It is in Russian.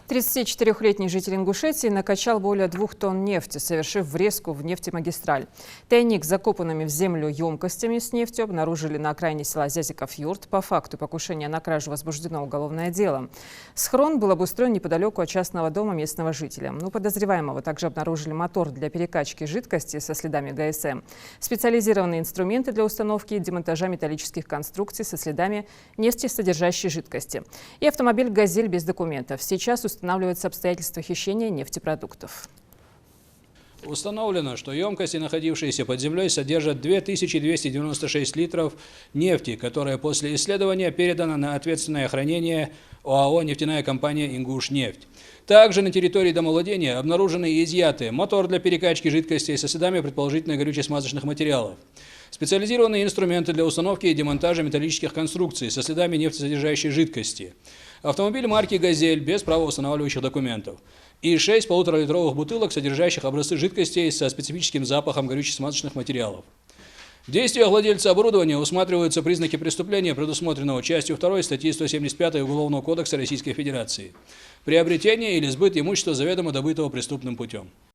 34-летний житель Ингушетии накачал более 2 тонн нефти, совершив врезку в нефтемагистраль. Тайник с закопанными в землю емкостями с нефтью обнаружили на окраине села Зязиков-Юрт. По факту покушения на кражу возбуждено уголовное дело. Схрон был обустроен неподалеку от частного дома местного жителя. У подозреваемого также обнаружили мотор для перекачки жидкости со следами ГСМ, специализированные инструменты для установки и демонтажа металлических конструкций со следами нефтесодержащей жидкости и автомобиль «Газель» без документов. Сейчас устанавливаются обстоятельства хищения нефтепродуктов. Установлено, что емкости, находившиеся под землей, содержат 2296 литров нефти, которая после исследования передана на ответственное хранение ОАО «Нефтяная компания «Ингушнефть». Также на территории домовладения обнаружены и изъяты мотор для перекачки жидкостей со следами предположительно горюче-смазочных материалов, специализированные инструменты для установки и демонтажа металлических конструкций со следами нефтесодержащей жидкости, автомобиль марки «Газель» без правоустанавливающих документов и 6 полуторалитровых бутылок, содержащих образцы жидкостей со специфическим запахом горюче-смазочных материалов. В действиях владельца оборудования усматриваются признаки преступления, предусмотренного частью 2 статьи 175 Уголовного кодекса Российской Федерации. Приобретение или сбыт имущества, заведомо добытого преступным путем.